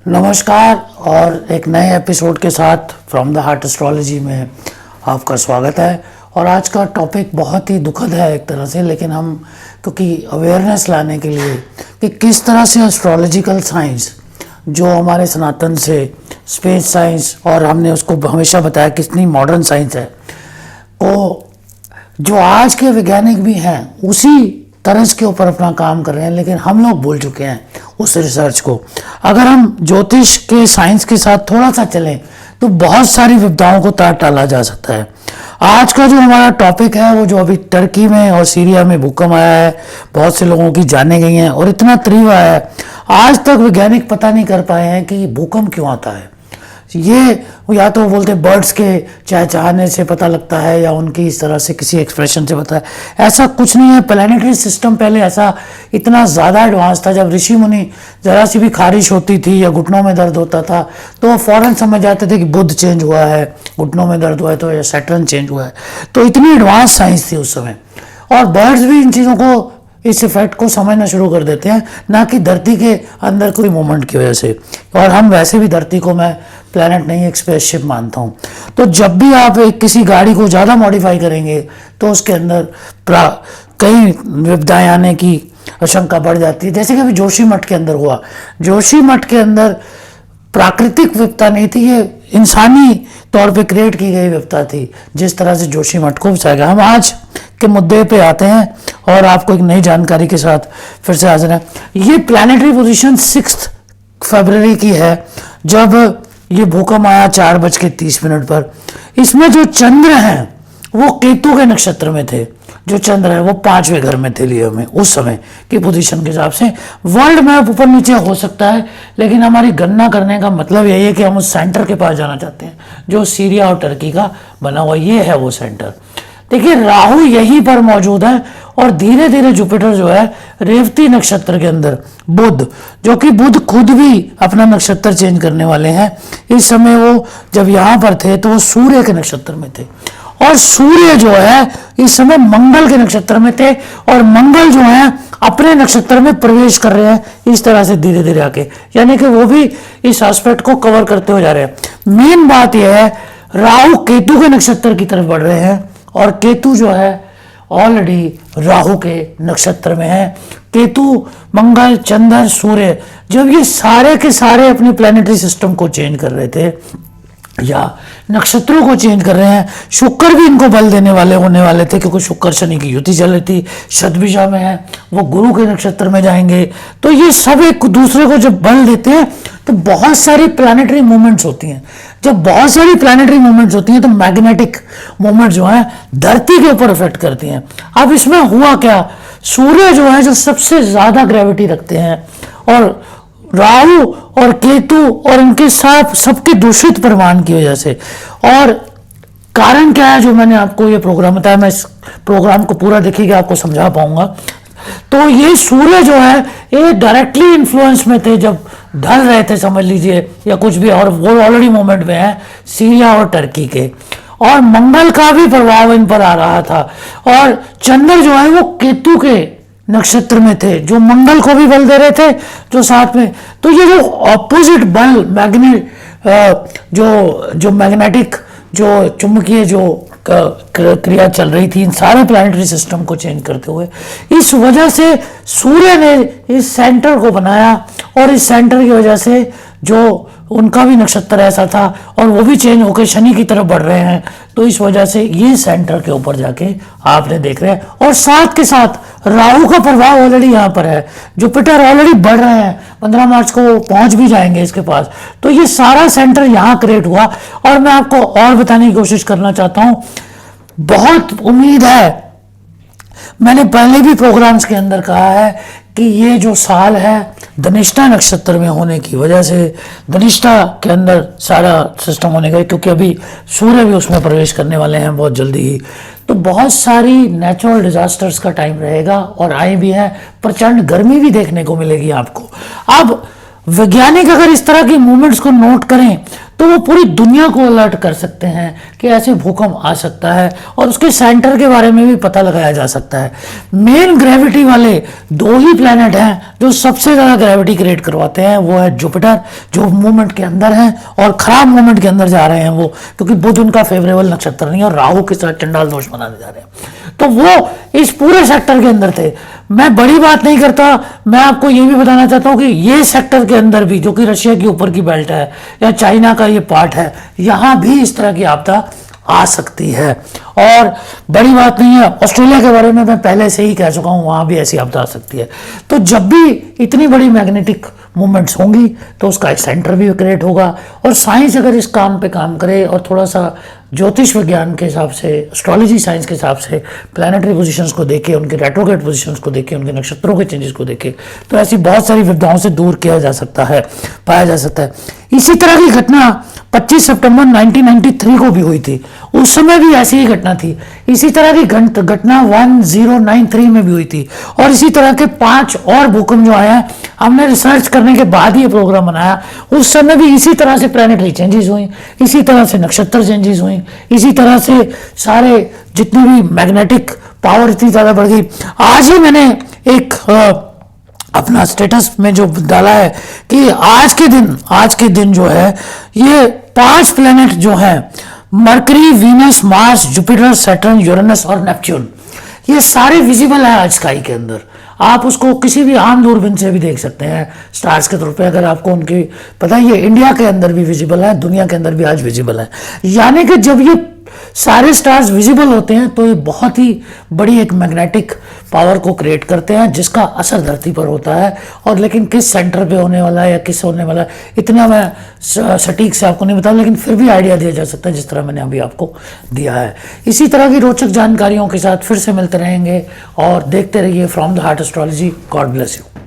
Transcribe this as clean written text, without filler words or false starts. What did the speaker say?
नमस्कार और एक नए एपिसोड के साथ फ्रॉम द हार्ट एस्ट्रोलॉजी में आपका स्वागत है। और आज का टॉपिक बहुत ही दुखद है एक तरह से, लेकिन हम क्योंकि अवेयरनेस लाने के लिए कि किस तरह से एस्ट्रोलॉजिकल साइंस जो हमारे सनातन से स्पेस साइंस, और हमने उसको हमेशा बताया कितनी मॉडर्न साइंस है, को जो आज के वैज्ञानिक भी हैं उसी तरस के ऊपर अपना काम कर रहे हैं, लेकिन हम लोग भूल चुके हैं उस रिसर्च को। अगर हम ज्योतिष के साइंस के साथ थोड़ा सा चलें तो बहुत सारी विपदाओं को तार टाला जा सकता है। आज का जो हमारा टॉपिक है वो जो अभी टर्की में और सीरिया में भूकंप आया है, बहुत से लोगों की जानें गई हैं और इतना तीव्र आया है, आज तक वैज्ञानिक पता नहीं कर पाए हैं कि भूकंप क्यों आता है। ये या तो बोलते बर्ड्स के चहचहाने से पता लगता है या उनकी इस तरह से किसी एक्सप्रेशन से पता है, ऐसा कुछ नहीं है। प्लानिटरी सिस्टम पहले ऐसा इतना ज़्यादा एडवांस था, जब ऋषि मुनि जरा सी भी खारिश होती थी या घुटनों में दर्द होता था तो वो फौरन समझ जाते थे कि बुध चेंज हुआ है, घुटनों में दर्द हुआ है तो या सैटर्न चेंज हुआ है। तो इतनी एडवांस साइंस थी उस समय, और बर्ड्स भी इन चीज़ों को, इस इफेक्ट को समझना शुरू कर देते हैं, ना कि धरती के अंदर कोई मूवमेंट की वजह से। और हम वैसे भी धरती को मैं प्लैनेट नहीं एक स्पेसशिप मानता हूँ। तो जब भी आप एक किसी गाड़ी को ज़्यादा मॉडिफाई करेंगे तो उसके अंदर कई विपदाएं आने की आशंका बढ़ जाती है। जैसे कि अभी जोशीमठ के अंदर हुआ, जोशीमठ के अंदर प्राकृतिक विपदा नहीं थी, ये इंसानी तौर पे क्रिएट की गई विपदा थी, जिस तरह से जोशीमठ को बचाया गया। हम आज के मुद्दे पे आते हैं और आपको एक नई जानकारी के साथ फिर से हाजिर है। ये प्लानिटरी पोजीशन 6 फरवरी की है, जब ये भूकंप आया 4:30 पर। इसमें जो चंद्र हैं वो केतु के नक्षत्र में थे, जो चंद्र है वो 5वें घर में थे लिए में उस समय की पोजीशन के हिसाब से। वर्ल्ड मैप ऊपर नीचे हो सकता है, लेकिन हमारी गणना करने का मतलब यही है कि हम उस सेंटर के पास जाना चाहते हैं जो सीरिया और टर्की का बना हुआ, ये है वो सेंटर। देखिए राहु यहीं पर मौजूद है और धीरे धीरे जुपिटर जो है रेवती नक्षत्र के अंदर, बुध जो कि बुध खुद भी अपना नक्षत्र चेंज करने वाले हैं, इस समय वो जब यहाँ पर थे तो वो सूर्य के नक्षत्र में थे, और सूर्य जो है इस समय मंगल के नक्षत्र में थे, और मंगल जो है अपने नक्षत्र में प्रवेश कर रहे हैं इस तरह से धीरे धीरे आके, यानी कि वो भी इस एस्पेक्ट को कवर करते हुए जा रहे हैं। मेन बात यह है राहु केतु के नक्षत्र की तरफ बढ़ रहे हैं, और केतु जो है ऑलरेडी राहु के नक्षत्र में है। केतु, मंगल, चंद्र, सूर्य जब ये सारे के सारे अपनी प्लानिटरी सिस्टम को चेंज कर रहे थे या नक्षत्रों को चेंज कर रहे हैं, शुक्र भी इनको बल देने वाले होने वाले थे, क्योंकि शुक्र शनि की युति चल रही थी, शतभिषा में है, वो गुरु के नक्षत्र में जाएंगे। तो ये सब एक दूसरे को जब बल देते हैं तो बहुत सारी प्लानिटरी मूवमेंट्स होती हैं। जब बहुत सारी प्लानिटरी मूवमेंट्स होती हैं तो मैग्नेटिक मूवमेंट जो है धरती के ऊपर इफेक्ट करती हैं। अब इसमें हुआ क्या, सूर्य जो है जो सबसे ज्यादा ग्रेविटी रखते हैं, और राहु और केतु और इनके साथ सबके दूषित परिमाण की वजह से, और कारण क्या है जो मैंने आपको ये प्रोग्राम बताया, मैं इस प्रोग्राम को पूरा देखिएगा आपको समझा पाऊंगा। तो ये सूर्य जो है ये डायरेक्टली इन्फ्लुएंस में थे जब ढल रहे थे समझ लीजिए या कुछ भी, और वो ऑलरेडी मूवमेंट में है सीरिया और टर्की के, और मंगल का भी प्रभाव इन पर आ रहा था, और चंद्र जो है वो केतु के नक्षत्र में थे जो मंगल को भी बल दे रहे थे जो साथ में। तो ये जो ऑपोजिट बल जो मैग्नेटिक जो चुंबकीय जो क्रिया चल रही थी इन सारे प्लानिटरी सिस्टम को चेंज करते हुए, इस वजह से सूर्य ने इस सेंटर को बनाया, और इस सेंटर की वजह से जो उनका भी नक्षत्र ऐसा था और वो भी चेंज होकर शनि की तरफ बढ़ रहे हैं, तो इस वजह से ये सेंटर के ऊपर जाके आपने देख रहे हैं। और साथ के साथ राहु का प्रभाव ऑलरेडी यहाँ पर है, जुपिटर ऑलरेडी बढ़ रहे हैं, 15 मार्च को वो पहुंच भी जाएंगे इसके पास। तो ये सारा सेंटर यहाँ क्रिएट हुआ, और मैं आपको और बताने की कोशिश करना चाहता हूँ, बहुत उम्मीद है, मैंने पहले भी प्रोग्राम्स के अंदर कहा है कि ये जो साल है धनिष्ठा नक्षत्र में होने की वजह से, धनिष्ठा के अंदर सारा सिस्टम होने का, क्योंकि अभी सूर्य भी उसमें प्रवेश करने वाले हैं बहुत जल्दी ही, तो बहुत सारी नेचुरल डिजास्टर्स का टाइम रहेगा, और आए भी है, प्रचंड गर्मी भी देखने को मिलेगी आपको। अब वैज्ञानिक अगर इस तरह की मूवमेंट्स को नोट करें तो वो पूरी दुनिया को अलर्ट कर सकते हैं कि ऐसे भूकंप आ सकता है, और उसके सेंटर के बारे में भी पता लगाया जा सकता है। मेन ग्रेविटी वाले 2 ही प्लैनेट हैं जो सबसे ज़्यादा ग्रेविटी क्रिएट करवाते हैं, वो है जुपिटर जो मूवमेंट के अंदर है और खराब मूवमेंट के अंदर जा रहे हैं वो, क्योंकि बुध उनका फेवरेबल नक्षत्र नहीं है और राहु के साथ चंडाल दोष मनाने जा रहे हैं। तो वो इस पूरे सेक्टर के अंदर थे। मैं बड़ी बात नहीं करता, मैं आपको ये भी बताना चाहता हूँ कि ये सेक्टर के अंदर भी, जो कि रशिया के ऊपर की बेल्ट है या चाइना का ये पार्ट है, यहाँ भी इस तरह की आपदा आ सकती है। और बड़ी बात नहीं है, ऑस्ट्रेलिया के बारे में मैं पहले से ही कह चुका हूँ, वहाँ भी ऐसी आपदा आ सकती है। तो जब भी इतनी बड़ी मैग्नेटिक मूवमेंट्स होंगी तो उसका एक सेंटर भी क्रिएट होगा। और साइंस अगर इस काम पे काम करे और थोड़ा सा ज्योतिष विज्ञान के हिसाब से, एस्ट्रोलॉजी साइंस के हिसाब से प्लैनेटरी पोजीशंस को देखे, उनके रेट्रोग्रेड पोजीशंस को देखे, उनके नक्षत्रों के चेंजेस को देखे, तो ऐसी बहुत सारी विविधाओं से दूर किया जा सकता है, पाया जा सकता है। इसी तरह की घटना 25 सितंबर 1993 को भी हुई थी, उस समय भी ऐसी ही घटना थी। इसी तरह की घटना 1093 में भी हुई थी, और इसी तरह के 5 और भूकंप जो आए हैं, हमने रिसर्च करने के बाद ही ये प्रोग्राम बनाया। उस समय भी इसी तरह से प्लैनेटरी चेंजेस हुई, इसी तरह से नक्षत्र चेंजेस हुई, इसी तरह से सारे जितनी भी मैग्नेटिक पावर इतनी ज़्यादा बढ़ गई। आज ही मैंने एक अपना स्टेटस में जो डाला है कि आज के दिन जो है ये 5 प्लैनेट जो हैं, mercury, Venus, Mars, Jupiter, Saturn, Uranus और नेपच्यून, ये सारे विजिबल है आज स्काई के अंदर। आप उसको किसी भी आम दूरबीन से भी देख सकते हैं स्टार्स के तौर पे। अगर आपको उनकी पता है, ये इंडिया के अंदर भी विजिबल है, दुनिया के अंदर भी आज विजिबल है। यानी कि जब ये सारे स्टार्स विजिबल होते हैं तो ये बहुत ही बड़ी एक मैग्नेटिक पावर को क्रिएट करते हैं, जिसका असर धरती पर होता है। और लेकिन किस सेंटर पे होने वाला है या किस होने वाला है, इतना मैं सटीक से आपको नहीं बता, लेकिन फिर भी आइडिया दिया जा सकता है जिस तरह मैंने अभी आपको दिया है। इसी तरह की रोचक जानकारियों के साथ फिर से मिलते रहेंगे, और देखते रहिए from the heart astrology. God bless you.